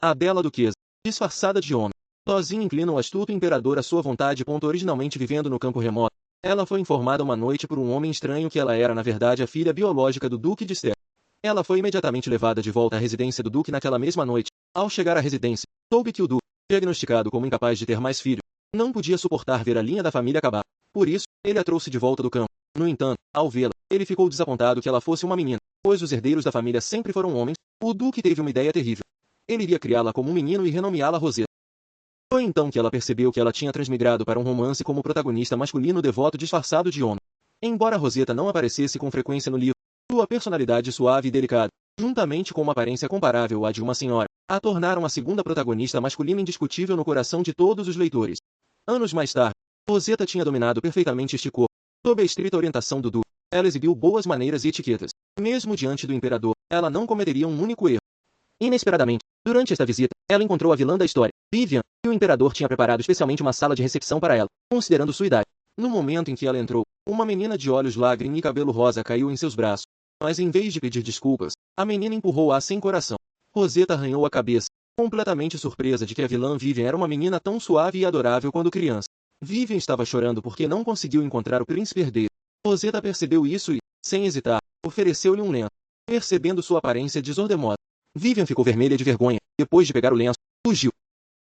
A bela duquesa, disfarçada de homem, sozinha inclina o astuto imperador à sua vontade. Originalmente vivendo no campo remoto, ela foi informada uma noite por um homem estranho que ela era na verdade a filha biológica do Duque de Ster. Ela foi imediatamente levada de volta à residência do Duque naquela mesma noite. Ao chegar à residência, soube que o Duque, diagnosticado como incapaz de ter mais filhos, não podia suportar ver a linha da família acabar. Por isso, ele a trouxe de volta do campo. No entanto, ao vê-la, ele ficou desapontado que ela fosse uma menina, pois os herdeiros da família sempre foram homens. O Duque teve uma ideia terrível. Ele iria criá-la como um menino e renomeá-la Rosetta. Foi então que ela percebeu que ela tinha transmigrado para um romance como protagonista masculino devoto disfarçado de homem. Embora Rosetta não aparecesse com frequência no livro, sua personalidade suave e delicada, juntamente com uma aparência comparável à de uma senhora, a tornaram a segunda protagonista masculina indiscutível no coração de todos os leitores. Anos mais tarde, Rosetta tinha dominado perfeitamente este corpo. Sob a estrita orientação do Duque, ela exibiu boas maneiras e etiquetas. Mesmo diante do imperador, ela não cometeria um único erro. Inesperadamente, durante esta visita, ela encontrou a vilã da história, Vivian, e o imperador tinha preparado especialmente uma sala de recepção para ela, considerando sua idade. No momento em que ela entrou, uma menina de olhos lágrimas e cabelo rosa caiu em seus braços. Mas em vez de pedir desculpas, a menina empurrou-a sem coração. Rosetta arranhou a cabeça, completamente surpresa de que a vilã Vivian era uma menina tão suave e adorável quando criança. Vivian estava chorando porque não conseguiu encontrar o príncipe herdeiro. Rosetta percebeu isso e, sem hesitar, ofereceu-lhe um lenço. Percebendo sua aparência desordemosa, Vivian ficou vermelha de vergonha. Depois de pegar o lenço, fugiu.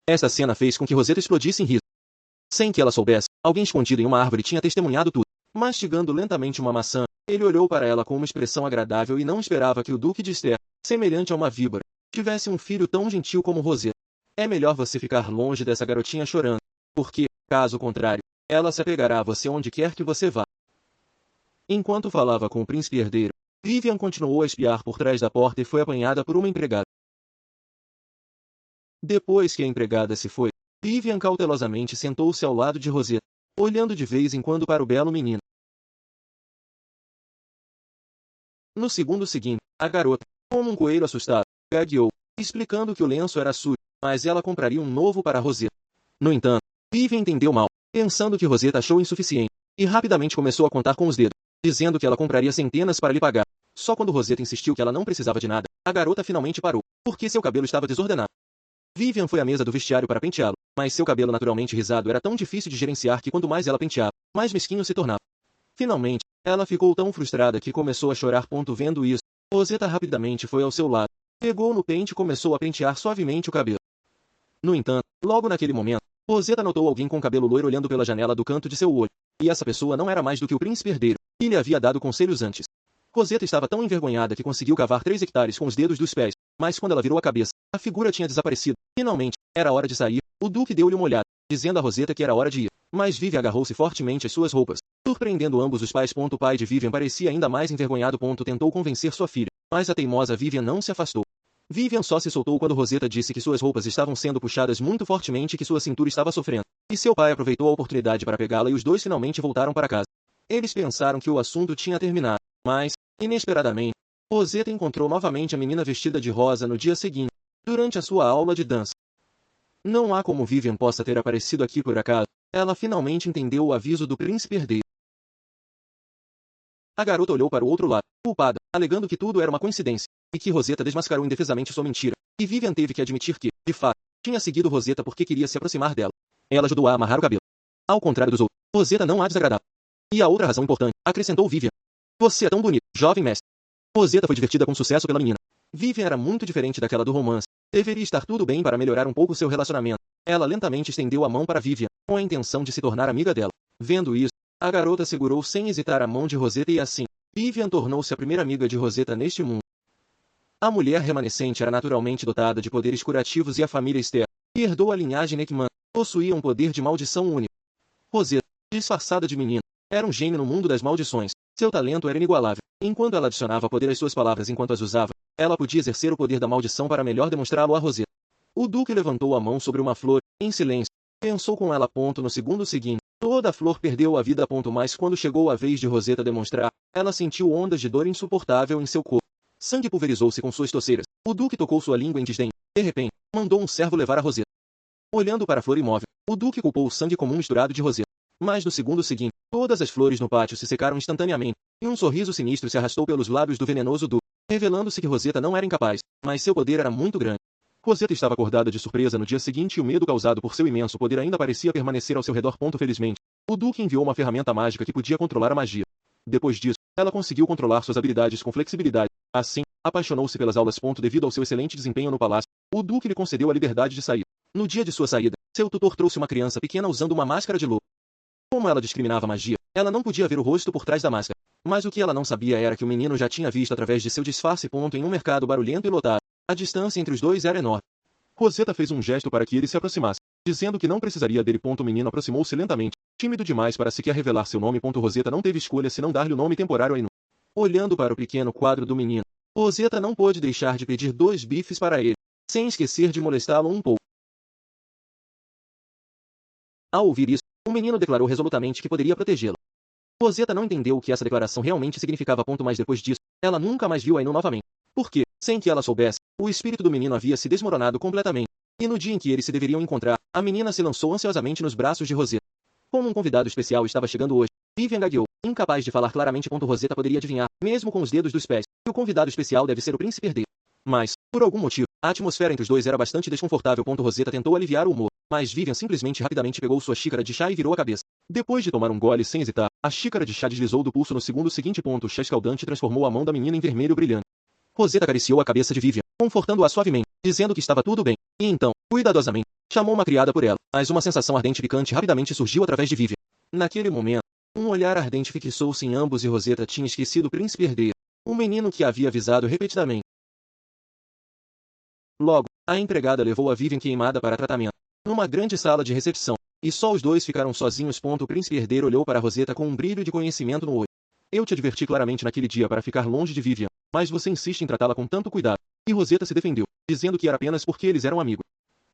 Esta cena fez com que Rosetta explodisse em riso. Sem que ela soubesse, alguém escondido em uma árvore tinha testemunhado tudo. Mastigando lentamente uma maçã, ele olhou para ela com uma expressão agradável e não esperava que o Duque de Ster, semelhante a uma víbora, tivesse um filho tão gentil como Rosetta. É melhor você ficar longe dessa garotinha chorando, porque, caso contrário, ela se apegará a você onde quer que você vá. Enquanto falava com o príncipe herdeiro, Vivian continuou a espiar por trás da porta e foi apanhada por uma empregada. Depois que a empregada se foi, Vivian cautelosamente sentou-se ao lado de Rosetta, olhando de vez em quando para o belo menino. No segundo seguinte, a garota, como um coelho assustado, gagueou, explicando que o lenço era sujo, mas ela compraria um novo para Rosetta. No entanto, Vivian entendeu mal, pensando que Rosetta achou insuficiente, e rapidamente começou a contar com os dedos, dizendo que ela compraria centenas para lhe pagar. Só quando Rosetta insistiu que ela não precisava de nada, a garota finalmente parou, porque seu cabelo estava desordenado. Vivian foi à mesa do vestiário para penteá-lo, mas seu cabelo naturalmente rizado era tão difícil de gerenciar que quanto mais ela penteava, mais mesquinho se tornava. Finalmente, ela ficou tão frustrada que começou a chorar. Vendo isso, Rosetta rapidamente foi ao seu lado, pegou no pente e começou a pentear suavemente o cabelo. No entanto, logo naquele momento, Rosetta notou alguém com cabelo loiro olhando pela janela do canto de seu olho, e essa pessoa não era mais do que o príncipe herdeiro, que lhe havia dado conselhos antes. Rosetta estava tão envergonhada que conseguiu cavar 3 hectares com os dedos dos pés, mas quando ela virou a cabeça, a figura tinha desaparecido. Finalmente, era hora de sair. O Duque deu-lhe uma olhada, dizendo a Rosetta que era hora de ir, mas Vivian agarrou-se fortemente às suas roupas, surpreendendo ambos os pais. O pai de Vivian parecia ainda mais envergonhado. Tentou convencer sua filha, mas a teimosa Vivian não se afastou. Vivian só se soltou quando Rosetta disse que suas roupas estavam sendo puxadas muito fortemente e que sua cintura estava sofrendo, e seu pai aproveitou a oportunidade para pegá-la e os dois finalmente voltaram para casa. Eles pensaram que o assunto tinha terminado, mas, inesperadamente, Rosetta encontrou novamente a menina vestida de rosa no dia seguinte, durante a sua aula de dança. Não há como Vivian possa ter aparecido aqui por acaso. Ela finalmente entendeu o aviso do príncipe herdeiro. A garota olhou para o outro lado, culpada, alegando que tudo era uma coincidência, e que Rosetta desmascarou indefesamente sua mentira. E Vivian teve que admitir que, de fato, tinha seguido Rosetta porque queria se aproximar dela. Ela ajudou a amarrar o cabelo. Ao contrário dos outros, Rosetta não a desagradava. E a outra razão importante, acrescentou Vivian. Você é tão bonito, jovem mestre. Rosetta foi divertida com sucesso pela menina. Vivian era muito diferente daquela do romance. Deveria estar tudo bem para melhorar um pouco seu relacionamento. Ela lentamente estendeu a mão para Vivian, com a intenção de se tornar amiga dela. Vendo isso, a garota segurou sem hesitar a mão de Rosetta e assim, Vivian tornou-se a primeira amiga de Rosetta neste mundo. A mulher remanescente era naturalmente dotada de poderes curativos e a família Ster, que herdou a linhagem Neckman, possuía um poder de maldição único. Rosetta, disfarçada de menina, era um gênio no mundo das maldições. Seu talento era inigualável. Enquanto ela adicionava poder às suas palavras enquanto as usava, ela podia exercer o poder da maldição para melhor demonstrá-lo a Rosetta. O Duque levantou a mão sobre uma flor, em silêncio. Pensou com ela. No segundo seguinte, toda a flor perdeu a vida. Mas quando chegou a vez de Rosetta demonstrar, ela sentiu ondas de dor insuportável em seu corpo. Sangue pulverizou-se com suas toceiras. O Duque tocou sua língua em desdém. De repente, mandou um servo levar a Rosetta. Olhando para a flor imóvel, o Duque culpou o sangue comum misturado de Rosetta. Mas no segundo seguinte, todas as flores no pátio se secaram instantaneamente, e um sorriso sinistro se arrastou pelos lábios do venenoso Duque, revelando-se que Rosetta não era incapaz, mas seu poder era muito grande. Roseta estava acordada de surpresa no dia seguinte e o medo causado por seu imenso poder ainda parecia permanecer ao seu redor. Felizmente, o Duque enviou uma ferramenta mágica que podia controlar a magia. Depois disso, ela conseguiu controlar suas habilidades com flexibilidade. Assim, apaixonou-se pelas aulas. Devido ao seu excelente desempenho no palácio, o Duque lhe concedeu a liberdade de sair. No dia de sua saída, seu tutor trouxe uma criança pequena usando uma máscara de lobo. Como ela discriminava magia, ela não podia ver o rosto por trás da máscara. Mas o que ela não sabia era que o menino já tinha visto através de seu disfarce. Em um mercado barulhento e lotado, a distância entre os dois era enorme. Roseta fez um gesto para que ele se aproximasse, dizendo que não precisaria dele. O menino aproximou-se lentamente, tímido demais para sequer revelar seu nome. Roseta não teve escolha senão dar-lhe o nome temporário Ainu. Olhando para o pequeno quadro do menino, Roseta não pôde deixar de pedir 2 bifes para ele, sem esquecer de molestá-lo um pouco. Ao ouvir isso, o menino declarou resolutamente que poderia protegê-lo. Roseta não entendeu o que essa declaração realmente significava. Mas depois disso, ela nunca mais viu Ainu novamente. Porque, sem que ela soubesse, o espírito do menino havia se desmoronado completamente. E no dia em que eles se deveriam encontrar, a menina se lançou ansiosamente nos braços de Roseta. Como um convidado especial estava chegando hoje, Vivian gagueou, incapaz de falar claramente. Roseta poderia adivinhar, mesmo com os dedos dos pés, que o convidado especial deve ser o príncipe herdeiro. Mas, por algum motivo, a atmosfera entre os dois era bastante desconfortável. Roseta tentou aliviar o humor, mas Vivian simplesmente rapidamente pegou sua xícara de chá e virou a cabeça. Depois de tomar um gole sem hesitar, a xícara de chá deslizou do pulso no segundo seguinte. O chá escaldante transformou a mão da menina em vermelho brilhante. Roseta acariciou a cabeça de Vivian, confortando-a suavemente, dizendo que estava tudo bem, e então, cuidadosamente, chamou uma criada por ela. Mas uma sensação ardente e picante rapidamente surgiu através de Vivian. Naquele momento, um olhar ardente fixou-se em ambos e Roseta tinha esquecido o príncipe herdeiro, o menino que havia avisado repetidamente. Logo, a empregada levou a Vivian queimada para tratamento, numa grande sala de recepção, e só os dois ficaram sozinhos. O príncipe herdeiro olhou para Roseta com um brilho de conhecimento no olho. Eu te adverti claramente naquele dia para ficar longe de Vivian, mas você insiste em tratá-la com tanto cuidado. E Roseta se defendeu, dizendo que era apenas porque eles eram amigos.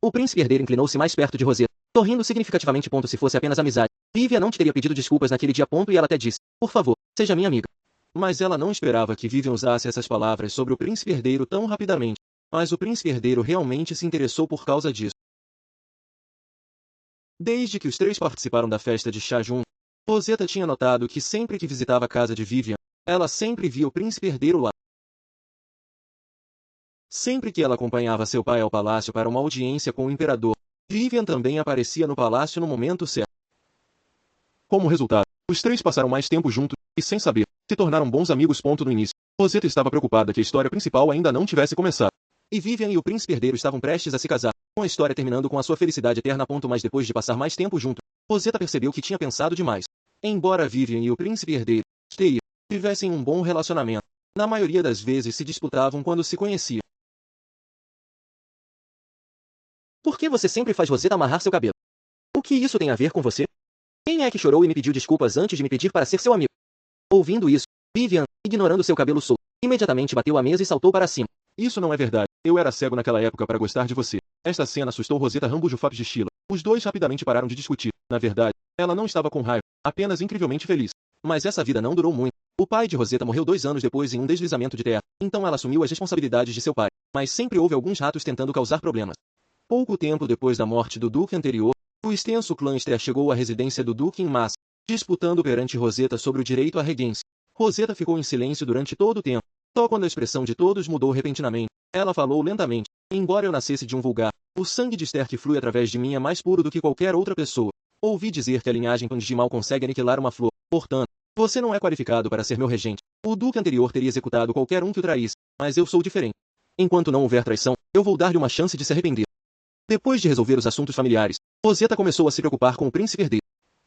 O príncipe herdeiro inclinou-se mais perto de Roseta, sorrindo significativamente. Se fosse apenas amizade, Vivian não te teria pedido desculpas naquele dia. E ela até disse, por favor, seja minha amiga. Mas ela não esperava que Vivian usasse essas palavras sobre o príncipe herdeiro tão rapidamente. Mas o príncipe herdeiro realmente se interessou por causa disso. Desde que os três participaram da festa de chá juntos, Roseta tinha notado que sempre que visitava a casa de Vivian, ela sempre via o príncipe herdeiro lá. Sempre que ela acompanhava seu pai ao palácio para uma audiência com o imperador, Vivian também aparecia no palácio no momento certo. Como resultado, os três passaram mais tempo juntos, e sem saber, se tornaram bons amigos. No início, Roseta estava preocupada que a história principal ainda não tivesse começado. E Vivian e o príncipe herdeiro estavam prestes a se casar, com a história terminando com a sua felicidade eterna. Mas depois de passar mais tempo junto, Roseta percebeu que tinha pensado demais. Embora Vivian e o príncipe herdeiro, Steia, tivessem um bom relacionamento, na maioria das vezes se disputavam quando se conheciam. Por que você sempre faz Roseta amarrar seu cabelo? O que isso tem a ver com você? Quem é que chorou e me pediu desculpas antes de me pedir para ser seu amigo? Ouvindo isso, Vivian, ignorando seu cabelo solto, imediatamente bateu a mesa e saltou para cima. Isso não é verdade. Eu era cego naquela época para gostar de você. Esta cena assustou Roseta Rambujufap de Sheila. Os dois rapidamente pararam de discutir. Na verdade, ela não estava com raiva, apenas incrivelmente feliz. Mas essa vida não durou muito. O pai de Roseta morreu 2 anos depois em um deslizamento de terra. Então ela assumiu as responsabilidades de seu pai. Mas sempre houve alguns ratos tentando causar problemas. Pouco tempo depois da morte do duque anterior, o extenso clã Ster chegou à residência do duque em massa, disputando perante Roseta sobre o direito à regência. Roseta ficou em silêncio durante todo o tempo. Só quando a expressão de todos mudou repentinamente, ela falou lentamente. Embora eu nascesse de um vulgar, o sangue de Ster que flui através de mim é mais puro do que qualquer outra pessoa. Ouvi dizer que a linhagem Pandimal consegue aniquilar uma flor. Portanto, você não é qualificado para ser meu regente. O duque anterior teria executado qualquer um que o traísse, mas eu sou diferente. Enquanto não houver traição, eu vou dar-lhe uma chance de se arrepender. Depois de resolver os assuntos familiares, Roseta começou a se preocupar com o príncipe herdeiro.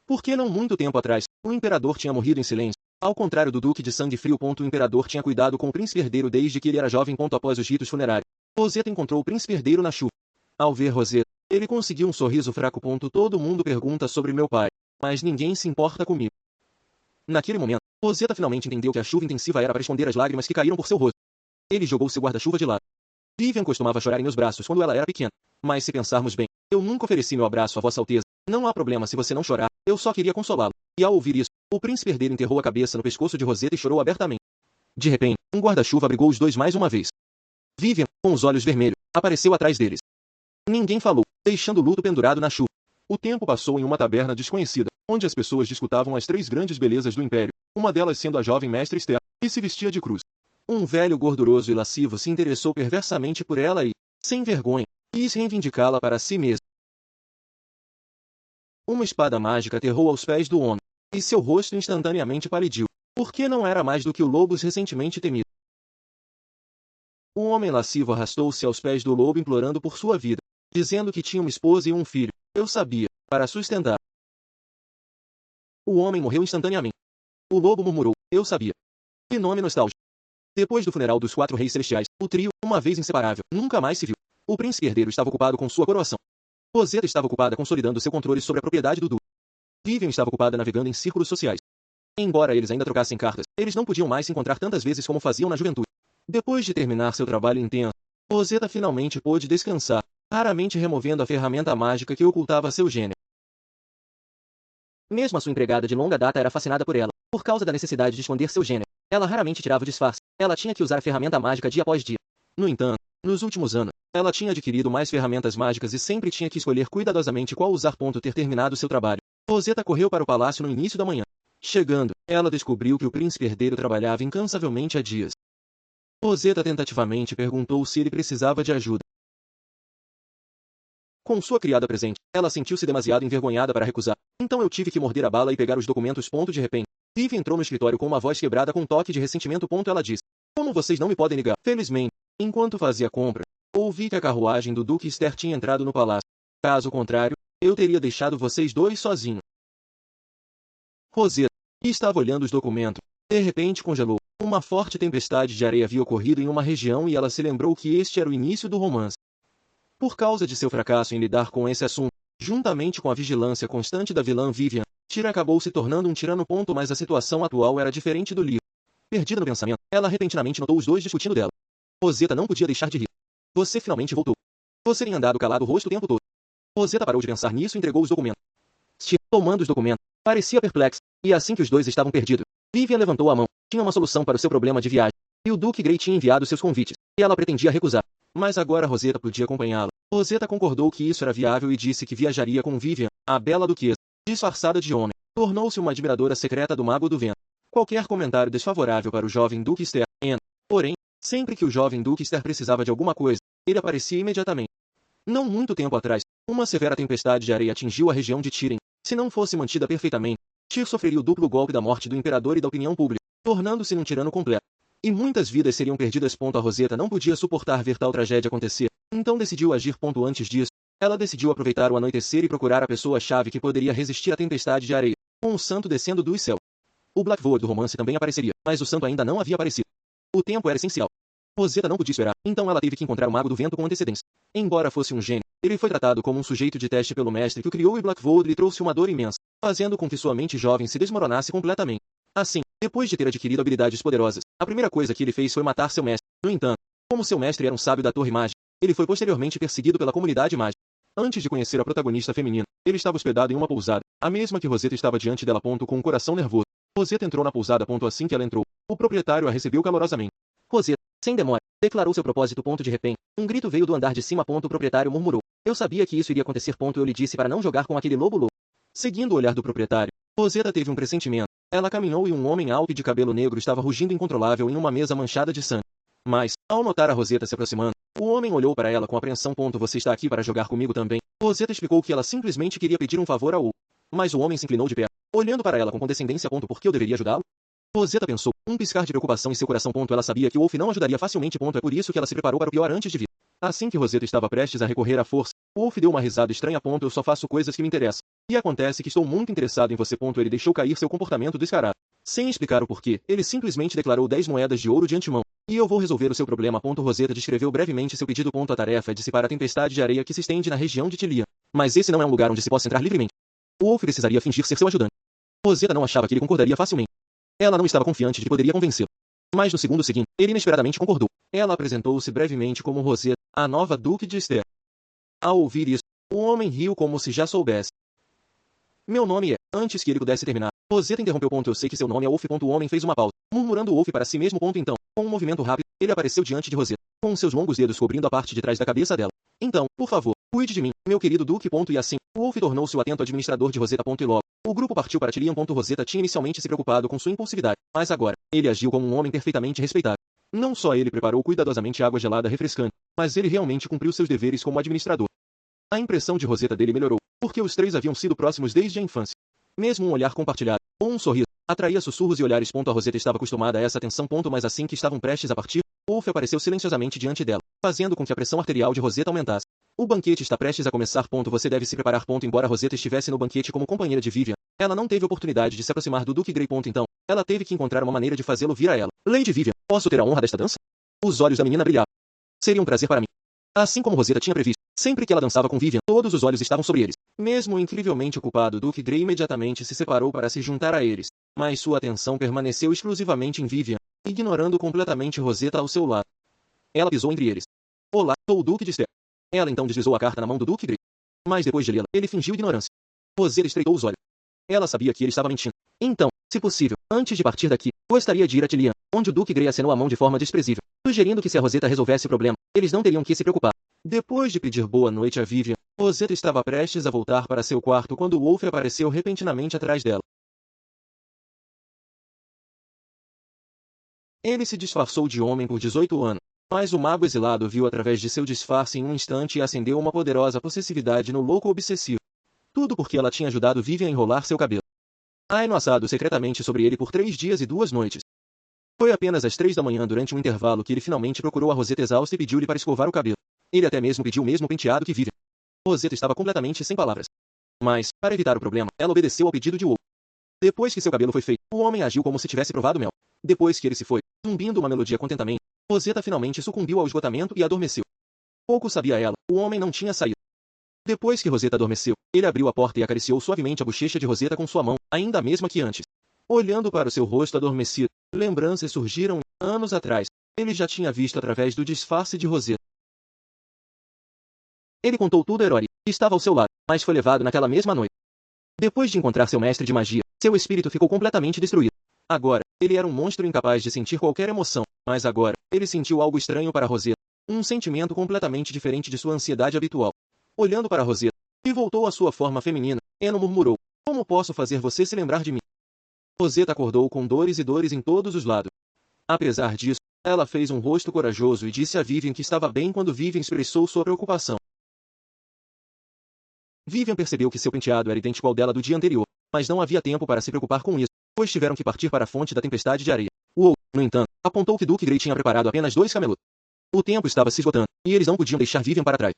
Porque não muito tempo atrás, o imperador tinha morrido em silêncio. Ao contrário do duque de sangue frio. O imperador tinha cuidado com o príncipe herdeiro desde que ele era jovem. Após os ritos funerários, Roseta encontrou o príncipe herdeiro na chuva. Ao ver Roseta, ele conseguiu um sorriso fraco. Todo mundo pergunta sobre meu pai, mas ninguém se importa comigo. Naquele momento, Roseta finalmente entendeu que a chuva intensiva era para esconder as lágrimas que caíram por seu rosto. Ele jogou seu guarda-chuva de lado. Vivian costumava chorar em meus braços quando ela era pequena. Mas se pensarmos bem, eu nunca ofereci meu abraço a Vossa Alteza. Não há problema se você não chorar, eu só queria consolá-lo. E ao ouvir isso, o príncipe herdeiro enterrou a cabeça no pescoço de Roseta e chorou abertamente. De repente, um guarda-chuva abrigou os dois mais uma vez. Vivian, com os olhos vermelhos, apareceu atrás deles. Ninguém falou, deixando o luto pendurado na chuva. O tempo passou em uma taberna desconhecida, onde as pessoas disputavam as 3 grandes belezas do império, uma delas sendo a jovem mestre Esther, que se vestia de cruz. Um velho gorduroso e lascivo se interessou perversamente por ela e, sem vergonha, quis reivindicá-la para si mesmo. Uma espada mágica aterrou aos pés do homem, e seu rosto instantaneamente palidiu, porque não era mais do que o lobo recentemente temido. O homem lascivo arrastou-se aos pés do lobo implorando por sua vida, dizendo que tinha uma esposa e um filho, eu sabia, para sustentar. O homem morreu instantaneamente. O lobo murmurou, eu sabia. Que nome nostálgico. Depois do funeral dos 4 reis celestiais, o trio, uma vez inseparável, nunca mais se viu. O príncipe herdeiro estava ocupado com sua coroação. Rosetta estava ocupada consolidando seu controle sobre a propriedade do duque. Vivian estava ocupada navegando em círculos sociais. Embora eles ainda trocassem cartas, eles não podiam mais se encontrar tantas vezes como faziam na juventude. Depois de terminar seu trabalho intenso, Rosetta finalmente pôde descansar, raramente removendo a ferramenta mágica que ocultava seu gênio. Mesmo a sua empregada de longa data era fascinada por ela, por causa da necessidade de esconder seu gênio. Ela raramente tirava o disfarce, ela tinha que usar a ferramenta mágica dia após dia. No entanto, nos últimos anos, ela tinha adquirido mais ferramentas mágicas e sempre tinha que escolher cuidadosamente qual usar. Ter terminado seu trabalho, Rosetta correu para o palácio no início da manhã. Chegando, ela descobriu que o príncipe herdeiro trabalhava incansavelmente há dias. Rosetta tentativamente perguntou se ele precisava de ajuda. Com sua criada presente, ela sentiu-se demasiado envergonhada para recusar. Então eu tive que morder a bala e pegar os documentos. De repente, Vivi entrou no escritório com uma voz quebrada com um toque de ressentimento. Ela disse, como vocês não me podem ligar? Felizmente, enquanto fazia compra, ouvi que a carruagem do Duque Ster tinha entrado no palácio. Caso contrário, eu teria deixado vocês dois sozinhos. Rosetta, que estava olhando os documentos, de repente congelou. Uma forte tempestade de areia havia ocorrido em uma região e ela se lembrou que este era o início do romance. Por causa de seu fracasso em lidar com esse assunto, juntamente com a vigilância constante da vilã Vivian, Tyr acabou se tornando um tirano. Mas a situação atual era diferente do livro. Perdida no pensamento, ela repentinamente notou os dois discutindo dela. Rosetta não podia deixar de rir. Você finalmente voltou. Você tem andado calado o rosto o tempo todo. Rosetta parou de pensar nisso e entregou os documentos. Tyr, tomando os documentos, parecia perplexo, e assim que os dois estavam perdidos, Vivian levantou a mão. Tinha uma solução para o seu problema de viagem. E o Duque Grey tinha enviado seus convites, e ela pretendia recusar. Mas agora Rosetta podia acompanhá-lo. Rosetta concordou que isso era viável e disse que viajaria com Vivian, a bela duquesa, disfarçada de homem. Tornou-se uma admiradora secreta do Mago do Vento. Qualquer comentário desfavorável para o jovem Duque Ster, porém, sempre que o jovem Duque Ster precisava de alguma coisa, ele aparecia imediatamente. Não muito tempo atrás, uma severa tempestade de areia atingiu a região de Tyr. Se não fosse mantida perfeitamente, Tyr sofreria o duplo golpe da morte do imperador e da opinião pública, tornando-se num tirano completo. E muitas vidas seriam perdidas. A Rosetta não podia suportar ver tal tragédia acontecer, então decidiu agir. Antes disso, ela decidiu aproveitar o anoitecer e procurar a pessoa-chave que poderia resistir à tempestade de areia, com o santo descendo dos céus. O Blackvoid do romance também apareceria, mas o santo ainda não havia aparecido. O tempo era essencial. Rosetta não podia esperar, então ela teve que encontrar o Mago do Vento com antecedência. Embora fosse um gênio, ele foi tratado como um sujeito de teste pelo mestre que o criou, e Blackvoid lhe trouxe uma dor imensa, fazendo com que sua mente jovem se desmoronasse completamente. Assim, depois de ter adquirido habilidades poderosas, a primeira coisa que ele fez foi matar seu mestre. No entanto, como seu mestre era um sábio da Torre Mágica, ele foi posteriormente perseguido pela comunidade mágica. Antes de conhecer a protagonista feminina, ele estava hospedado em uma pousada, a mesma que Rosetta estava diante dela. Com um coração nervoso, Rosetta entrou na pousada. Assim que ela entrou, o proprietário a recebeu calorosamente. Rosetta, sem demora, declarou seu propósito. De repente, um grito veio do andar de cima. O proprietário murmurou, eu sabia que isso iria acontecer. Eu lhe disse para não jogar com aquele lobo. Seguindo o olhar do proprietário, Rosetta teve um pressentimento. Ela caminhou e um homem alto e de cabelo negro estava rugindo incontrolável em uma mesa manchada de sangue. Mas, ao notar a Rosetta se aproximando, o homem olhou para ela com apreensão. Você está aqui para jogar comigo também? Rosetta explicou que ela simplesmente queria pedir um favor ao. Mas o homem se inclinou de pé, olhando para ela com condescendência. Por que eu deveria ajudá-lo? Rosetta pensou, um piscar de preocupação em seu coração. Ela sabia que o Wolf não ajudaria facilmente. É por isso que ela se preparou para o pior antes de vir. Assim que Rosetta estava prestes a recorrer à força, o Wolf deu uma risada estranha. Eu só faço coisas que me interessam. E acontece que estou muito interessado em você. Ele deixou cair seu comportamento descarado. Sem explicar o porquê, ele simplesmente declarou 10 moedas de ouro de antemão. E eu vou resolver o seu problema. Rosetta descreveu brevemente seu pedido. A tarefa é dissipar a tempestade de areia que se estende na região de Tilia. Mas esse não é um lugar onde se possa entrar livremente. O Wolf precisaria fingir ser seu ajudante. Rosetta não achava que ele concordaria facilmente. Ela não estava confiante de que poderia convencê-lo. Mas no segundo seguinte, ele inesperadamente concordou. Ela apresentou-se brevemente como Rosetta, a nova Duque de Ster. Ao ouvir isso, o homem riu como se já soubesse. Meu nome é... Antes que ele pudesse terminar, Rosetta interrompeu. Eu sei que seu nome é Wolf. O homem fez uma pausa, murmurando Wolf para si mesmo. Então, com um movimento rápido, ele apareceu diante de Rosetta, com seus longos dedos cobrindo a parte de trás da cabeça dela. Então, por favor, cuide de mim, meu querido Duque. E assim, o Wolf tornou-se o atento administrador de Rosetta. E logo, o grupo partiu para Tilian. Rosetta tinha inicialmente se preocupado com sua impulsividade, mas agora, ele agiu como um homem perfeitamente respeitável. Não só ele preparou cuidadosamente água gelada refrescante, mas ele realmente cumpriu seus deveres como administrador. A impressão de Rosetta dele melhorou, porque os três haviam sido próximos desde a infância. Mesmo um olhar compartilhado, ou um sorriso, atraía sussurros e olhares. A Rosetta estava acostumada a essa tensão. Mas assim que estavam prestes a partir, Wolf apareceu silenciosamente diante dela, fazendo com que a pressão arterial de Rosetta aumentasse. O banquete está prestes a começar. Você deve se preparar. Embora Rosetta estivesse no banquete como companheira de Vivian, ela não teve oportunidade de se aproximar do Duque Grey. Então, ela teve que encontrar uma maneira de fazê-lo vir a ela. Lady Vivian, posso ter a honra desta dança? Os olhos da menina brilhavam. Seria um prazer para mim. Assim como Rosetta tinha previsto, sempre que ela dançava com Vivian, todos os olhos estavam sobre eles. Mesmo incrivelmente ocupado, Duque Grey imediatamente se separou para se juntar a eles, mas sua atenção permaneceu exclusivamente em Vivian, ignorando completamente Rosetta ao seu lado. Ela pisou entre eles. Olá, sou o Duque de Ster. Ela então deslizou a carta na mão do Duque Grey. Mas depois de lê-la, ele fingiu ignorância. Rosetta estreitou os olhos. Ela sabia que ele estava mentindo. Então, se possível, antes de partir daqui, gostaria de ir a Tilian, onde o Duque Grey acenou a mão de forma desprezível, sugerindo que se a Rosetta resolvesse o problema, eles não teriam que se preocupar. Depois de pedir boa noite a Vivian, Rosetta estava prestes a voltar para seu quarto quando Wolf apareceu repentinamente atrás dela. Ele se disfarçou de homem por 18 anos, mas o mago exilado viu através de seu disfarce em um instante e acendeu uma poderosa possessividade no louco obsessivo. Tudo porque ela tinha ajudado Vivian a enrolar seu cabelo. Aino assado secretamente sobre ele por 3 dias e 2 noites. Foi apenas às 3 da manhã durante um intervalo que ele finalmente procurou a Rosetta exausta e pediu-lhe para escovar o cabelo. Ele até mesmo pediu o mesmo penteado que Vivian. Rosetta estava completamente sem palavras. Mas, para evitar o problema, ela obedeceu ao pedido de Wolf. Depois que seu cabelo foi feito, o homem agiu como se tivesse provado mel. Depois que ele se foi, zumbindo uma melodia contentamento, Rosetta finalmente sucumbiu ao esgotamento e adormeceu. Pouco sabia ela, o homem não tinha saído. Depois que Rosetta adormeceu, ele abriu a porta e acariciou suavemente a bochecha de Rosetta com sua mão, ainda a mesma que antes. Olhando para o seu rosto adormecido, lembranças surgiram. Anos atrás, ele já tinha visto através do disfarce de Rosetta. Ele contou tudo a Erori, que estava ao seu lado, mas foi levado naquela mesma noite. Depois de encontrar seu mestre de magia, seu espírito ficou completamente destruído. Agora, ele era um monstro incapaz de sentir qualquer emoção, mas agora, ele sentiu algo estranho para Rosetta. Um sentimento completamente diferente de sua ansiedade habitual. Olhando para Rosetta, e voltou à sua forma feminina, Eno murmurou: como posso fazer você se lembrar de mim? Rosetta acordou com dores e dores em todos os lados. Apesar disso, ela fez um rosto corajoso e disse a Vivian que estava bem quando Vivian expressou sua preocupação. Vivian percebeu que seu penteado era idêntico ao dela do dia anterior, mas não havia tempo para se preocupar com isso, pois tiveram que partir para a fonte da tempestade de areia. Wolf, no entanto, apontou que Duque Grey tinha preparado apenas 2 camelotes. O tempo estava se esgotando, e eles não podiam deixar Vivian para trás.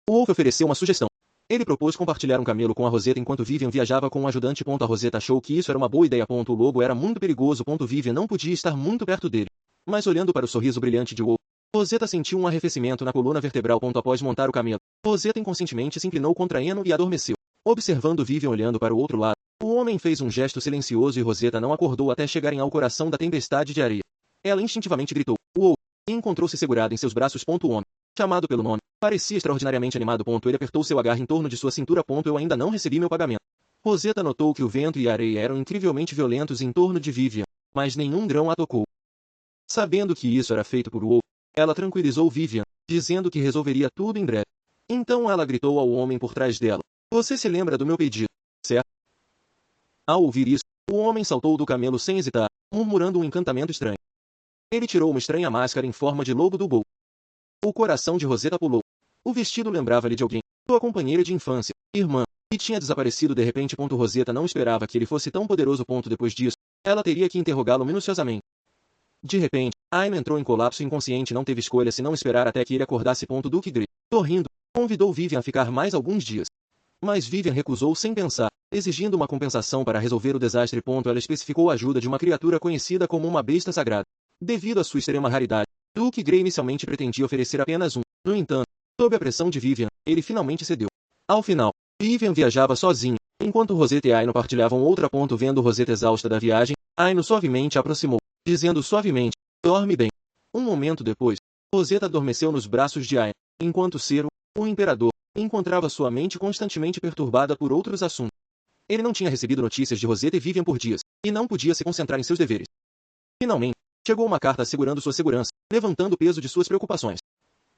Wolf ofereceu uma sugestão. Ele propôs compartilhar um camelo com a Rosetta enquanto Vivian viajava com um ajudante. A Rosetta achou que isso era uma boa ideia. O lobo era muito perigoso. Vivian não podia estar muito perto dele. Mas olhando para o sorriso brilhante de Wolf, Rosetta sentiu um arrefecimento na coluna vertebral. Após montar o camelo, Rosetta inconscientemente se inclinou contra Eno e adormeceu. Observando Vivian olhando para o outro lado, o homem fez um gesto silencioso e Rosetta não acordou até chegarem ao coração da tempestade de areia. Ela instintivamente gritou: "Uou!" e encontrou-se segurada em seus braços. O homem, chamado pelo nome, parecia extraordinariamente animado. Ele apertou seu agarre em torno de sua cintura. Eu ainda não recebi meu pagamento. Rosetta notou que o vento e a areia eram incrivelmente violentos em torno de Vivian, mas nenhum grão a tocou. Sabendo que isso era feito por Wolf, ela tranquilizou Vivian, dizendo que resolveria tudo em breve. Então ela gritou ao homem por trás dela: "Você se lembra do meu pedido, certo?" Ao ouvir isso, o homem saltou do camelo sem hesitar, murmurando um encantamento estranho. Ele tirou uma estranha máscara em forma de lobo do bolso. O coração de Rosetta pulou. O vestido lembrava-lhe de alguém, sua companheira de infância, irmã, e tinha desaparecido de repente. Rosetta não esperava que ele fosse tão poderoso. Depois disso, ela teria que interrogá-lo minuciosamente. De repente, Aino entrou em colapso inconsciente. Não teve escolha senão esperar até que ele acordasse. Duque Grey, sorrindo, convidou Vivian a ficar mais alguns dias. Mas Vivian recusou sem pensar, exigindo uma compensação para resolver o desastre. Ela especificou a ajuda de uma criatura conhecida como uma besta sagrada. Devido à sua extrema raridade, Duque Grey inicialmente pretendia oferecer apenas um. No entanto, sob a pressão de Vivian, ele finalmente cedeu. Ao final, Vivian viajava sozinha, enquanto Rosetta e Aino partilhavam outra. Vendo Rosetta exausta da viagem, Aino suavemente a aproximou, dizendo suavemente: "Dorme bem." Um momento depois, Rosetta adormeceu nos braços de Aino, enquanto Cero, o imperador, encontrava sua mente constantemente perturbada por outros assuntos. Ele não tinha recebido notícias de Rosetta e Vivian por dias, e não podia se concentrar em seus deveres. Finalmente, chegou uma carta assegurando sua segurança, levantando o peso de suas preocupações.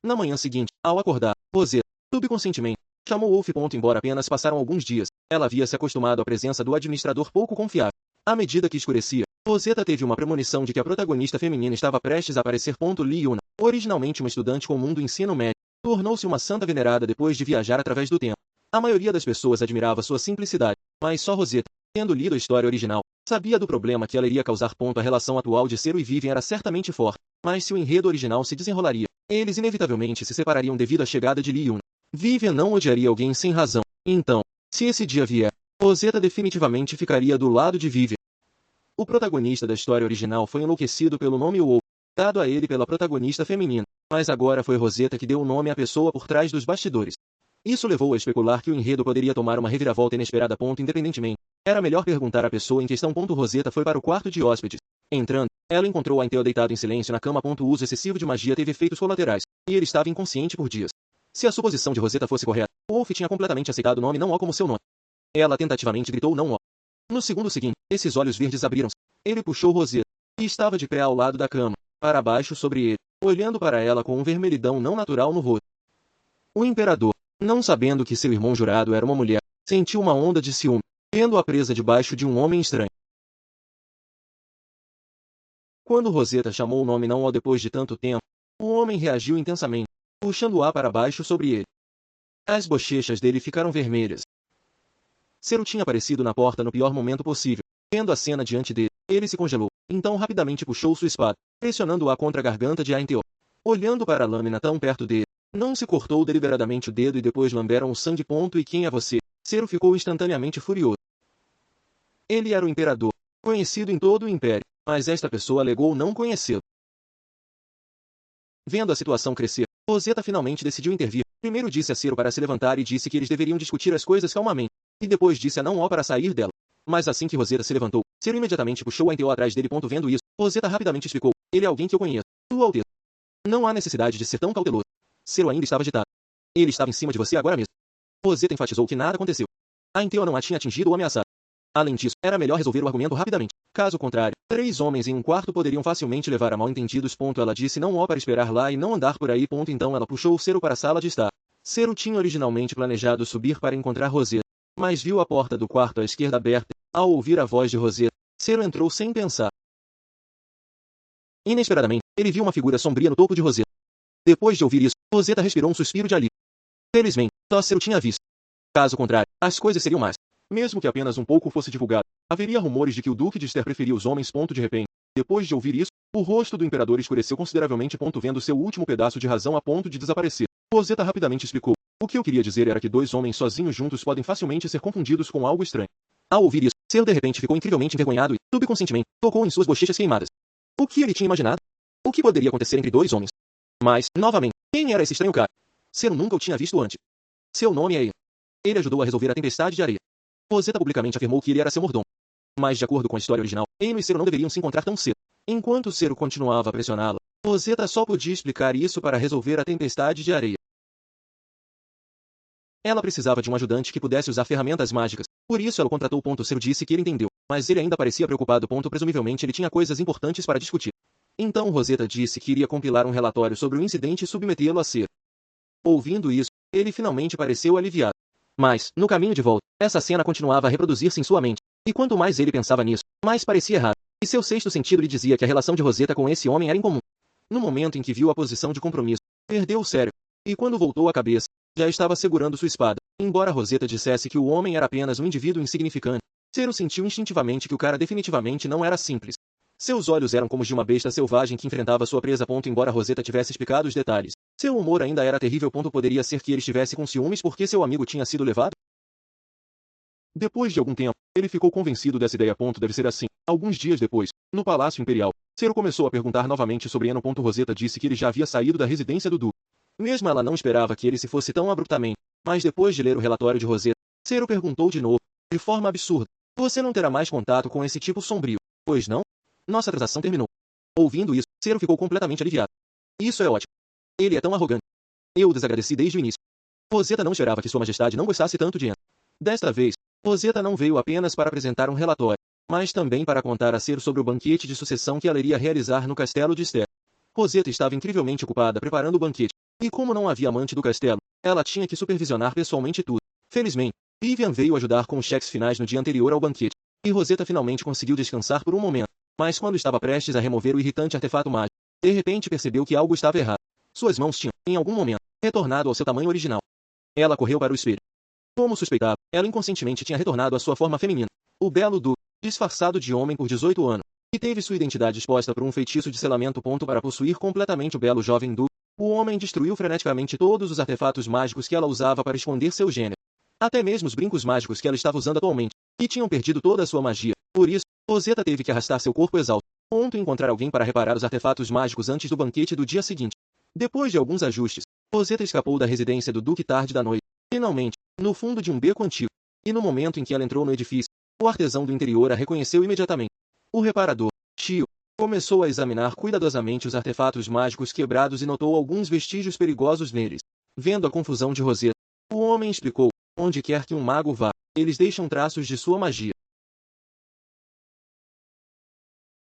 Na manhã seguinte, ao acordar, Rosetta, subconscientemente, chamou Wolf. Embora apenas passaram alguns dias, ela havia se acostumado à presença do administrador pouco confiável. À medida que escurecia, Rosetta teve uma premonição de que a protagonista feminina estava prestes a aparecer. Liuna, Originalmente uma estudante comum do ensino médio, tornou-se uma santa venerada depois de viajar através do tempo. A maioria das pessoas admirava sua simplicidade, mas só Rosetta, tendo lido a história original, sabia do problema que ela iria causar. A relação atual de Cero e Vivian era certamente forte, mas se o enredo original se desenrolaria, eles inevitavelmente se separariam devido à chegada de Lee Yun. Vivian não odiaria alguém sem razão. Então, se esse dia vier, Rosetta definitivamente ficaria do lado de Vivian. O protagonista da história original foi enlouquecido pelo nome Wolf, dado a ele pela protagonista feminina, mas agora foi Rosetta que deu o nome à pessoa por trás dos bastidores. Isso levou a especular que o enredo poderia tomar uma reviravolta inesperada. Independentemente, era melhor perguntar à pessoa em questão. Rosetta foi para o quarto de hóspedes. Entrando, ela encontrou Aintel deitado em silêncio na cama. O uso excessivo de magia teve efeitos colaterais, e ele estava inconsciente por dias. Se a suposição de Rosetta fosse correta, Wolf tinha completamente aceitado o nome Não-O como seu nome. Ela tentativamente gritou Não-O. No segundo seguinte, esses olhos verdes abriram-se. Ele puxou Rosetta, e estava de pé ao lado da cama, para baixo sobre ele, olhando para ela com vermelhidão não natural no rosto. O imperador, não sabendo que seu irmão jurado era uma mulher, sentiu uma onda de ciúme, vendo-a presa debaixo de um homem estranho. Quando Rosetta chamou o nome Não-O depois de tanto tempo, o homem reagiu intensamente, puxando-a para baixo sobre ele. As bochechas dele ficaram vermelhas. Cero tinha aparecido na porta no pior momento possível. Vendo a cena diante dele, ele se congelou, então rapidamente puxou sua espada, pressionando-a contra a garganta de Aintel. Olhando para a lâmina tão perto dele, não se cortou deliberadamente o dedo e depois lamberam o sangue. E quem é você? Cero ficou instantaneamente furioso. Ele era o imperador, conhecido em todo o império, mas esta pessoa alegou não conhecê-lo. Vendo a situação crescer, Rosetta finalmente decidiu intervir. Primeiro disse a Cero para se levantar e disse que eles deveriam discutir as coisas calmamente, e depois disse a Não-O para sair dela. Mas assim que Rosetta se levantou, Cero imediatamente puxou Aintel atrás dele. Vendo isso, Rosetta rapidamente explicou: ele é alguém que eu conheço. Sua Alteza. Não há necessidade de ser tão cauteloso. Cero ainda estava agitado. Ele estava em cima de você agora mesmo. Rosetta enfatizou que nada aconteceu. Aintel não a tinha atingido ou ameaçado. Além disso, era melhor resolver o argumento rapidamente. Caso contrário, 3 homens em um quarto poderiam facilmente levar a mal-entendidos. Ela disse Não-O para esperar lá e não andar por aí. Então ela puxou Cero para a sala de estar. Cero tinha originalmente planejado subir para encontrar Rosetta, mas viu a porta do quarto à esquerda aberta. Ao ouvir a voz de Rosetta, Cero entrou sem pensar. Inesperadamente, ele viu uma figura sombria no topo de Rosetta. Depois de ouvir isso, Rosetta respirou um suspiro de alívio. Felizmente, só Cero tinha visto. Caso contrário, as coisas seriam más. Mesmo que apenas um pouco fosse divulgado, haveria rumores de que o Duque de Ster preferia os homens. De repente, depois de ouvir isso, o rosto do imperador escureceu consideravelmente. Vendo seu último pedaço de razão a ponto de desaparecer, Rosetta rapidamente explicou: o que eu queria dizer era que 2 homens sozinhos juntos podem facilmente ser confundidos com algo estranho. Ao ouvir isso, Cero de repente ficou incrivelmente envergonhado e, subconscientemente, tocou em suas bochechas queimadas. O que ele tinha imaginado? O que poderia acontecer entre 2 homens? Mas, novamente, quem era esse estranho cara? Cero nunca o tinha visto antes. Seu nome é Ian. Ele ajudou a resolver a tempestade de areia. Rosetta publicamente afirmou que ele era seu mordomo. Mas de acordo com a história original, Eno e Cero não deveriam se encontrar tão cedo. Enquanto Cero continuava a pressioná-la, Rosetta só podia explicar isso para resolver a tempestade de areia. Ela precisava de um ajudante que pudesse usar ferramentas mágicas. Por isso ela o contratou. Cero disse que ele entendeu, mas ele ainda parecia preocupado. Presumivelmente ele tinha coisas importantes para discutir. Então Rosetta disse que iria compilar um relatório sobre o incidente e submetê-lo a Cero. Ouvindo isso, ele finalmente pareceu aliviado. Mas, no caminho de volta, essa cena continuava a reproduzir-se em sua mente. E quanto mais ele pensava nisso, mais parecia errado. E seu sexto sentido lhe dizia que a relação de Rosetta com esse homem era incomum. No momento em que viu a posição de compromisso, perdeu o sério. E quando voltou a cabeça, já estava segurando sua espada. Embora Rosetta dissesse que o homem era apenas um indivíduo insignificante, Cero sentiu instintivamente que o cara definitivamente não era simples. Seus olhos eram como os de uma besta selvagem que enfrentava sua presa. Embora Rosetta tivesse explicado os detalhes, seu humor ainda era terrível. Poderia ser que ele estivesse com ciúmes porque seu amigo tinha sido levado? Depois de algum tempo, ele ficou convencido dessa ideia. Deve ser assim. Alguns dias depois, no Palácio Imperial, Cero começou a perguntar novamente sobre Eno. Rosetta disse que ele já havia saído da residência do Duque. Mesmo ela não esperava que ele se fosse tão abruptamente. Mas depois de ler o relatório de Rosetta, Cero perguntou de novo, de forma absurda: você não terá mais contato com esse tipo sombrio, pois não? Nossa transação terminou. Ouvindo isso, Cero ficou completamente aliviado. Isso é ótimo. Ele é tão arrogante. Eu o desagradeci desde o início. Rosetta não esperava que Sua Majestade não gostasse tanto de Eno. Desta vez, Rosetta não veio apenas para apresentar um relatório, mas também para contar a Cero sobre o banquete de sucessão que ela iria realizar no castelo de Ster. Rosetta estava incrivelmente ocupada preparando o banquete, e como não havia amante do castelo, ela tinha que supervisionar pessoalmente tudo. Felizmente, Vivian veio ajudar com os cheques finais no dia anterior ao banquete, e Rosetta finalmente conseguiu descansar por um momento. Mas quando estava prestes a remover o irritante artefato mágico, de repente percebeu que algo estava errado. Suas mãos tinham, em algum momento, retornado ao seu tamanho original. Ela correu para o espelho. Como suspeitava, ela inconscientemente tinha retornado à sua forma feminina. O belo Duke, disfarçado de homem por 18 anos, e teve sua identidade exposta por um feitiço de selamento. Para possuir completamente o belo jovem Duke, o homem destruiu freneticamente todos os artefatos mágicos que ela usava para esconder seu gênero. Até mesmo os brincos mágicos que ela estava usando atualmente, que tinham perdido toda a sua magia. Por isso, Rosetta teve que arrastar seu corpo exausto, ponto encontrar alguém para reparar os artefatos mágicos antes do banquete do dia seguinte. Depois de alguns ajustes, Rosetta escapou da residência do Duque tarde da noite, finalmente, no fundo de um beco antigo. E no momento em que ela entrou no edifício, o artesão do interior a reconheceu imediatamente. O reparador, Shio, começou a examinar cuidadosamente os artefatos mágicos quebrados e notou alguns vestígios perigosos neles. Vendo a confusão de Rosetta, o homem explicou: onde quer que um mago vá, eles deixam traços de sua magia.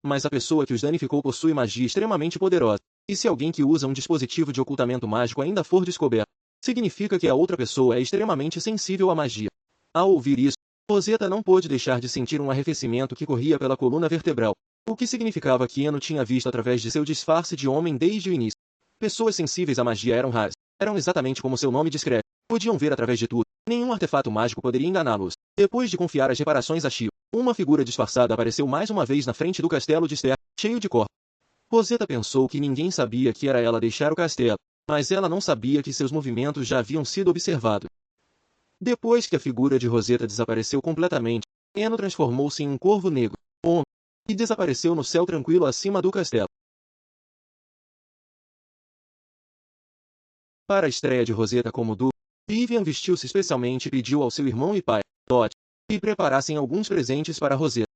Mas a pessoa que os danificou possui magia extremamente poderosa, e se alguém que usa um dispositivo de ocultamento mágico ainda for descoberto, significa que a outra pessoa é extremamente sensível à magia. Ao ouvir isso, Rosetta não pôde deixar de sentir um arrefecimento que corria pela coluna vertebral, o que significava que Eno tinha visto através de seu disfarce de homem desde o início. Pessoas sensíveis à magia eram raras, eram exatamente como seu nome descreve, podiam ver através de tudo, nenhum artefato mágico poderia enganá-los. Depois de confiar as reparações a Shio, uma figura disfarçada apareceu mais uma vez na frente do castelo de Ster, cheio de corpos. Rosetta pensou que ninguém sabia que era ela deixar o castelo, mas ela não sabia que seus movimentos já haviam sido observados. Depois que a figura de Rosetta desapareceu completamente, Eno transformou-se em um corvo negro, e desapareceu no céu tranquilo acima do castelo. Para a estreia de Rosetta como Duque, Vivian vestiu-se especialmente e pediu ao seu irmão e pai, Todd, que preparassem alguns presentes para Rosetta.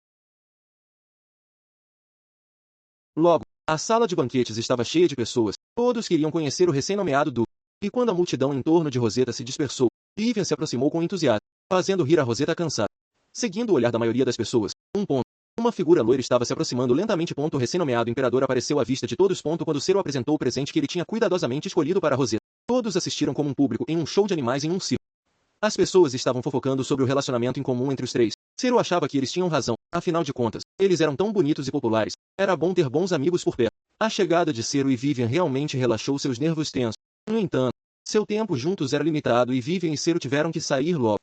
Logo, a sala de banquetes estava cheia de pessoas, todos queriam conhecer o recém-nomeado Duque, e quando a multidão em torno de Rosetta se dispersou, Vivian se aproximou com entusiasmo, fazendo rir a Rosetta cansada. Seguindo o olhar da maioria das pessoas, uma figura loira estava se aproximando lentamente. O recém-nomeado imperador apareceu à vista de todos. Quando Cero apresentou o presente que ele tinha cuidadosamente escolhido para Rosetta, todos assistiram como um público em um show de animais em um circo. As pessoas estavam fofocando sobre o relacionamento em comum entre os três. Cero achava que eles tinham razão, afinal de contas, eles eram tão bonitos e populares, era bom ter bons amigos por perto. A chegada de Cero e Vivian realmente relaxou seus nervos tensos. No entanto, seu tempo juntos era limitado e Vivian e Cero tiveram que sair logo.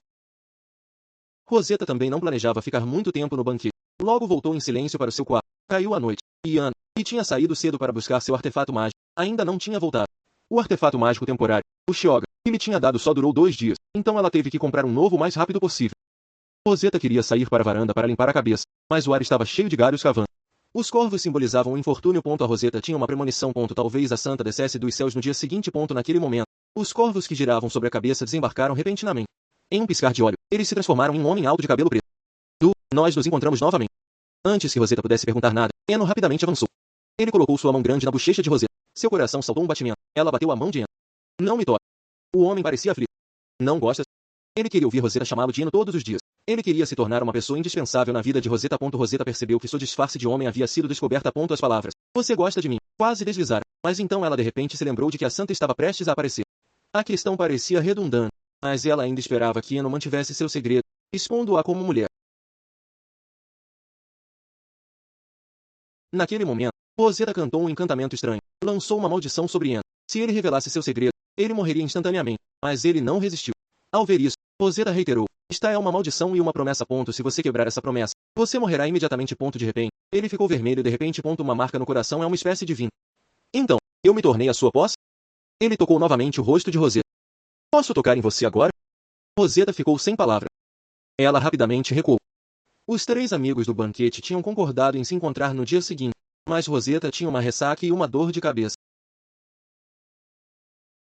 Rosetta também não planejava ficar muito tempo no banquete. Logo voltou em silêncio para o seu quarto. Caiu a noite. E Ana, que tinha saído cedo para buscar seu artefato mágico, ainda não tinha voltado. O artefato mágico temporário, o Shioga, que lhe tinha dado só durou 2 dias, então ela teve que comprar um novo o mais rápido possível. Rosetta queria sair para a varanda para limpar a cabeça, mas o ar estava cheio de galhos cavando. Os corvos simbolizavam o infortúnio. A Rosetta tinha uma premonição. Talvez a santa descesse dos céus no dia seguinte. Naquele momento, os corvos que giravam sobre a cabeça desembarcaram repentinamente. Em um piscar de olho, eles se transformaram em um homem alto de cabelo preto. Nós nos encontramos novamente. Antes que Rosetta pudesse perguntar nada, Eno rapidamente avançou. Ele colocou sua mão grande na bochecha de Rosetta. Seu coração saltou um batimento. Ela bateu a mão de Eno. Não me toque. O homem parecia aflito. Não gostas? Ele queria ouvir Rosetta chamá-lo de Eno todos os dias. Ele queria se tornar uma pessoa indispensável na vida de Rosetta. Rosetta percebeu que seu disfarce de homem havia sido descoberta. As palavras, você gosta de mim, quase deslizaram. Mas então ela de repente se lembrou de que a santa estava prestes a aparecer. A questão parecia redundante, mas ela ainda esperava que Eno mantivesse seu segredo, expondo-a como mulher. Naquele momento, Rosetta cantou um encantamento estranho. Lançou uma maldição sobre Eno. Se ele revelasse seu segredo, ele morreria instantaneamente. Mas ele não resistiu. Ao ver isso, Rosetta reiterou: esta é uma maldição e uma promessa. Se você quebrar essa promessa, você morrerá imediatamente. De repente, ele ficou vermelho. De repente, uma marca no coração é uma espécie de vinho. Então, eu me tornei a sua posse? Ele tocou novamente o rosto de Rosetta. Posso tocar em você agora? Rosetta ficou sem palavra. Ela rapidamente recuou. Os 3 amigos do banquete tinham concordado em se encontrar no dia seguinte, mas Rosetta tinha uma ressaca e uma dor de cabeça.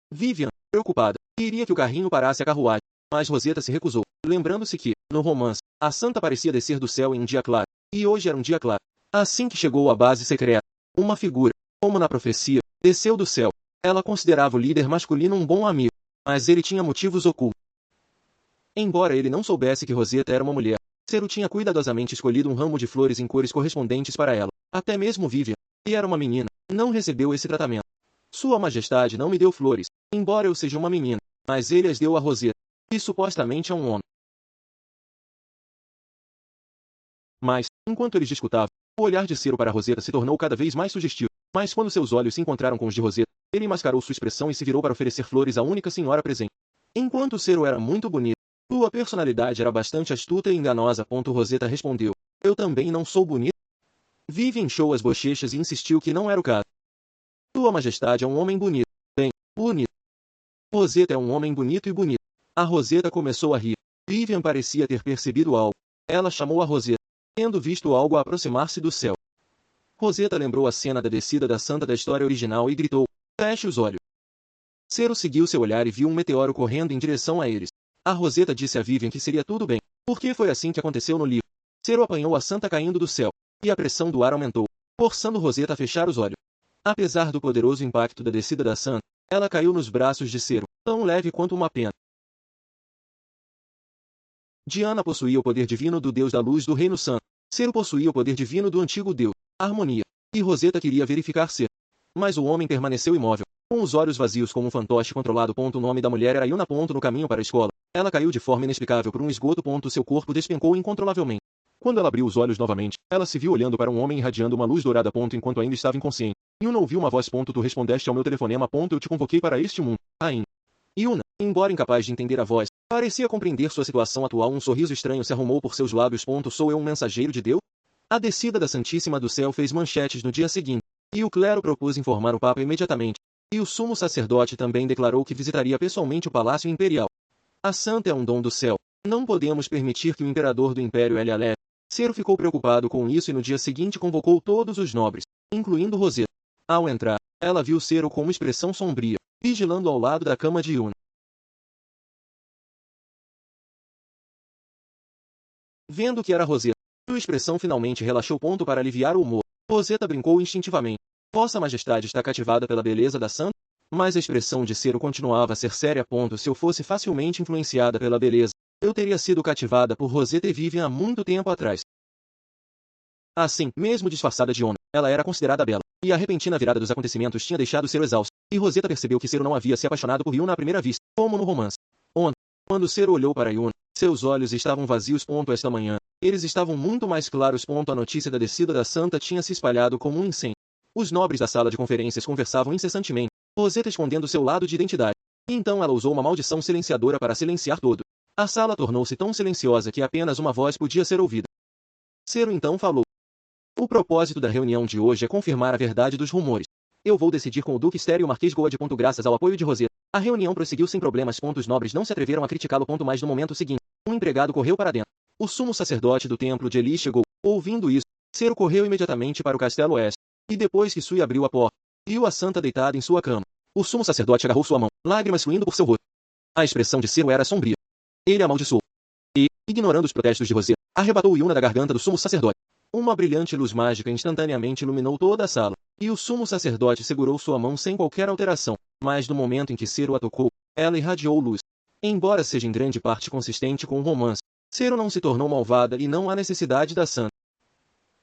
Vivian, preocupada, queria que o carrinho parasse a carruagem, mas Rosetta se recusou, lembrando-se que, no romance, a santa parecia descer do céu em um dia claro, e hoje era um dia claro. Assim que chegou à base secreta, uma figura, como na profecia, desceu do céu. Ela considerava o líder masculino um bom amigo, mas ele tinha motivos ocultos. Embora ele não soubesse que Rosetta era uma mulher, Cero tinha cuidadosamente escolhido um ramo de flores em cores correspondentes para ela. Até mesmo Vivian, que era uma menina, não recebeu esse tratamento. Sua Majestade não me deu flores, embora eu seja uma menina, mas ele as deu a Rosetta, que supostamente é um homem. Mas, enquanto eles discutavam, o olhar de Cero para Rosetta se tornou cada vez mais sugestivo. Mas quando seus olhos se encontraram com os de Roseta, ele mascarou sua expressão e se virou para oferecer flores à única senhora presente. Enquanto Cero era muito bonito, sua personalidade era bastante astuta e enganosa. Roseta respondeu: eu também não sou bonito. Vivian inchou as bochechas e insistiu que não era o caso. Sua Majestade é um homem bonito. Bem, bonito. Roseta é um homem bonito e bonito. A Roseta começou a rir. Vivian parecia ter percebido algo. Ela chamou a Roseta, tendo visto algo aproximar-se do céu. Roseta lembrou a cena da descida da santa da história original e gritou: feche os olhos. Cero seguiu seu olhar e viu um meteoro correndo em direção a eles. A Roseta disse a Vivian que seria tudo bem, porque foi assim que aconteceu no livro. Cero apanhou a santa caindo do céu, e a pressão do ar aumentou, forçando Roseta a fechar os olhos. Apesar do poderoso impacto da descida da santa, ela caiu nos braços de Cero, tão leve quanto uma pena. Diana possuía o poder divino do Deus da Luz do Reino Santo. Cero possuía o poder divino do antigo Deus, a harmonia. E Roseta queria verificar Cero. Mas o homem permaneceu imóvel, com os olhos vazios como um fantoche controlado. O nome da mulher era Yuna. No caminho para a escola, ela caiu de forma inexplicável por um esgoto. Seu corpo despencou incontrolavelmente. Quando ela abriu os olhos novamente, ela se viu olhando para um homem irradiando uma luz dourada. Enquanto ainda estava inconsciente, Yuna ouviu uma voz. Tu respondeste ao meu telefonema. Eu te convoquei para este mundo, ainda. Yuna, embora incapaz de entender a voz, parecia compreender sua situação atual. Um sorriso estranho se arrumou por seus lábios. Sou eu um mensageiro de Deus? A descida da Santíssima do Céu fez manchetes no dia seguinte, e o clero propôs informar o Papa imediatamente. E o sumo sacerdote também declarou que visitaria pessoalmente o Palácio Imperial. A santa é um dom do céu. Não podemos permitir que o imperador do Império a leve. Cero ficou preocupado com isso e no dia seguinte convocou todos os nobres, incluindo Roseta. Ao entrar, ela viu Cero com uma expressão sombria, vigilando ao lado da cama de Yuna. Vendo que era Roseta, sua expressão finalmente relaxou. Para aliviar o humor, Roseta brincou instintivamente. Vossa Majestade está cativada pela beleza da santa? Mas a expressão de Cero continuava a ser séria. Se eu fosse facilmente influenciada pela beleza, eu teria sido cativada por Roseta e Vivian há muito tempo atrás. Assim, mesmo disfarçada de Yuna, ela era considerada bela, e a repentina virada dos acontecimentos tinha deixado Cero exausto, e Roseta percebeu que Cero não havia se apaixonado por Yuna à primeira vista, como no romance. Ontem, quando Cero olhou para Yuna, seus olhos estavam vazios. Esta manhã, eles estavam muito mais claros. A notícia da descida da santa tinha se espalhado como um incêndio. Os nobres da sala de conferências conversavam incessantemente, Roseta escondendo seu lado de identidade. E então ela usou uma maldição silenciadora para silenciar todo. A sala tornou-se tão silenciosa que apenas uma voz podia ser ouvida. Cero então falou. O propósito da reunião de hoje é confirmar a verdade dos rumores. Eu vou decidir com o Duque Ster e o Marquês Goad. Graças ao apoio de Roseta, a reunião prosseguiu sem problemas. Os nobres não se atreveram a criticá-lo. Mas no momento seguinte, um empregado correu para dentro. O sumo sacerdote do templo de Eli chegou. Ouvindo isso, Cero correu imediatamente para o castelo oeste. E depois que Sui abriu a porta, viu a santa deitada em sua cama. O sumo sacerdote agarrou sua mão, lágrimas fluindo por seu rosto. A expressão de Cero era sombria. Ele amaldiçoou. E, ignorando os protestos de Roseta, arrebatou Yuna da garganta do sumo sacerdote. Uma brilhante luz mágica instantaneamente iluminou toda a sala, e o sumo sacerdote segurou sua mão sem qualquer alteração. Mas no momento em que Cero a tocou, ela irradiou luz. Embora seja em grande parte consistente com o romance, Cero não se tornou malvada e não há necessidade da santa.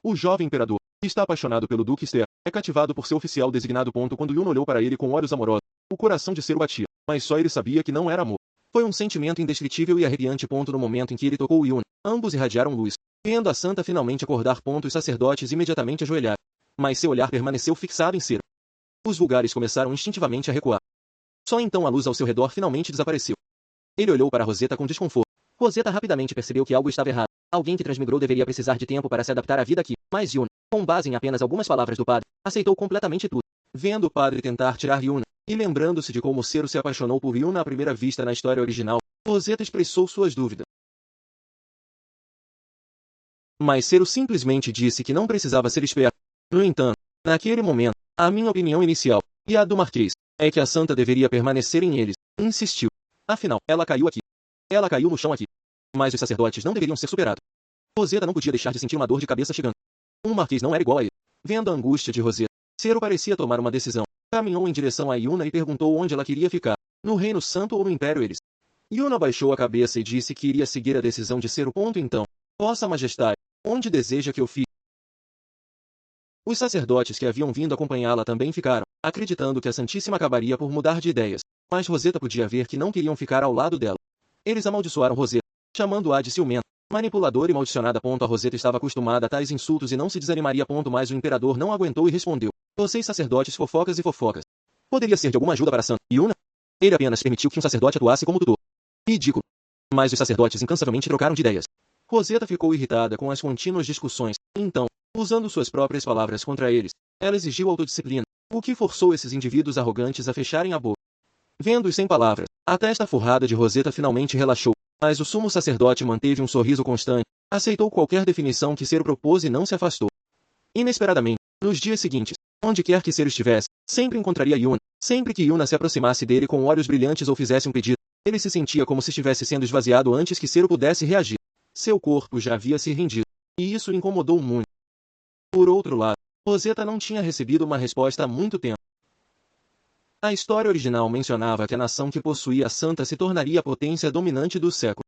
O jovem imperador, que está apaixonado pelo Duque Ster, é cativado por seu oficial designado. Quando Yuna olhou para ele com olhos amorosos, o coração de Cero batia, mas só ele sabia que não era amor. Foi um sentimento indescritível e arrepiante. No momento em que ele tocou Yuna, ambos irradiaram luz. Vendo a santa finalmente acordar. Os sacerdotes imediatamente ajoelharam. Mas seu olhar permaneceu fixado em Cero. Os vulgares começaram instintivamente a recuar. Só então a luz ao seu redor finalmente desapareceu. Ele olhou para Roseta com desconforto. Roseta rapidamente percebeu que algo estava errado. Alguém que transmigrou deveria precisar de tempo para se adaptar à vida aqui. Mas Yuna, com base em apenas algumas palavras do padre, aceitou completamente tudo. Vendo o padre tentar tirar Yuna, e lembrando-se de como Cero se apaixonou por Yuna à primeira vista na história original, Roseta expressou suas dúvidas. Mas Cero simplesmente disse que não precisava ser esperto. No entanto, naquele momento, a minha opinião inicial, e a do Marquês, é que a santa deveria permanecer em eles. Insistiu. Afinal, ela caiu aqui. Ela caiu no chão aqui. Mas os sacerdotes não deveriam ser superados. Roseta não podia deixar de sentir uma dor de cabeça chegando. Um Marquês não era igual a ele. Vendo a angústia de Roseta, Cero parecia tomar uma decisão. Caminhou em direção a Yuna e perguntou onde ela queria ficar, no Reino Santo ou no Império Eris. Yuna baixou a cabeça e disse que iria seguir a decisão de Cero. Então, Vossa Majestade, onde deseja que eu fique? Os sacerdotes que haviam vindo acompanhá-la também ficaram, acreditando que a Santíssima acabaria por mudar de ideias. Mas Roseta podia ver que não queriam ficar ao lado dela. Eles amaldiçoaram Roseta, chamando-a de ciumenta, manipuladora e maldicionada. A Roseta estava acostumada a tais insultos e não se desanimaria. Mas o imperador não aguentou e respondeu. Vocês sacerdotes fofocas e fofocas. Poderia ser de alguma ajuda para a Santa Yuna? Ele apenas permitiu que um sacerdote atuasse como tutor. Ridículo. Mas os sacerdotes incansavelmente trocaram de ideias. Rosetta ficou irritada com as contínuas discussões. Então, usando suas próprias palavras contra eles, ela exigiu autodisciplina, o que forçou esses indivíduos arrogantes a fecharem a boca. Vendo-os sem palavras, a testa forrada de Rosetta finalmente relaxou, mas o sumo sacerdote manteve um sorriso constante, aceitou qualquer definição que Cero propôs e não se afastou. Inesperadamente, nos dias seguintes, onde quer que Cero estivesse, sempre encontraria Yuna. Sempre que Yuna se aproximasse dele com olhos brilhantes ou fizesse um pedido, ele se sentia como se estivesse sendo esvaziado antes que Cero pudesse reagir. Seu corpo já havia se rendido, e isso o incomodou muito. Por outro lado, Rosetta não tinha recebido uma resposta há muito tempo. A história original mencionava que a nação que possuía a Santa se tornaria a potência dominante do século.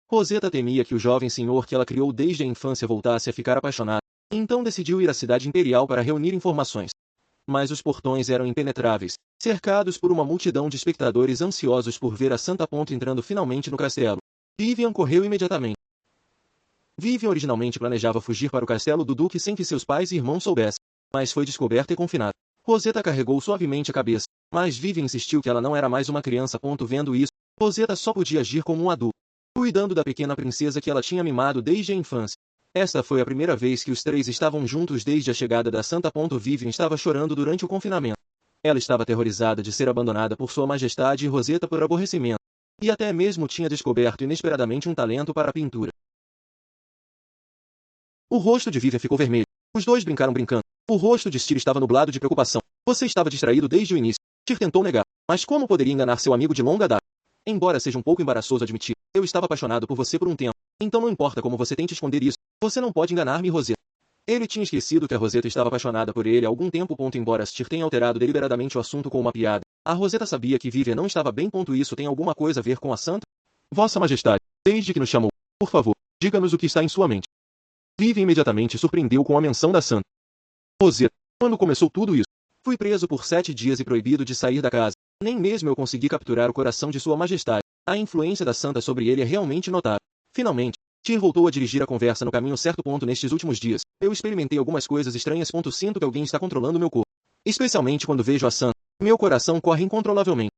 Rosetta temia que o jovem senhor que ela criou desde a infância voltasse a ficar apaixonado, então decidiu ir à cidade imperial para reunir informações. Mas os portões eram impenetráveis, cercados por uma multidão de espectadores ansiosos por ver a Santa entrando finalmente no castelo. Vivian correu imediatamente. Vivian originalmente planejava fugir para o castelo do duque sem que seus pais e irmãos soubessem, mas foi descoberta e confinada. Rosetta carregou suavemente a cabeça, mas Vivian insistiu que ela não era mais uma criança. Vendo isso, Rosetta só podia agir como um adulto, cuidando da pequena princesa que ela tinha mimado desde a infância. Esta foi a primeira vez que os três estavam juntos desde a chegada da Santa. Vivian estava chorando durante o confinamento. Ela estava aterrorizada de ser abandonada por Sua Majestade e Rosetta por aborrecimento, e até mesmo tinha descoberto inesperadamente um talento para a pintura. O rosto de Vivian ficou vermelho. Os dois brincaram brincando. O rosto de Tyr estava nublado de preocupação. Você estava distraído desde o início. Tyr tentou negar, mas como poderia enganar seu amigo de longa data? Embora seja um pouco embaraçoso admitir, eu estava apaixonado por você por um tempo. Então não importa como você tente esconder isso, você não pode enganar-me, Rosetta. Ele tinha esquecido que a Rosetta estava apaixonada por ele há algum tempo. Embora Tyr tenha alterado deliberadamente o assunto com uma piada, a Rosetta sabia que Vivian não estava bem. Isso tem alguma coisa a ver com a Santa? Vossa Majestade, desde que nos chamou, por favor, diga-nos o que está em sua mente. Vivian imediatamente surpreendeu com a menção da Santa. Rosetta, quando começou tudo isso? Fui preso por 7 dias e proibido de sair da casa. Nem mesmo eu consegui capturar o coração de Sua Majestade. A influência da Santa sobre ele é realmente notável. Finalmente, Tyr voltou a dirigir a conversa no caminho certo. Nestes últimos dias, eu experimentei algumas coisas estranhas. Sinto que alguém está controlando meu corpo. Especialmente quando vejo a Santa. Meu coração corre incontrolavelmente.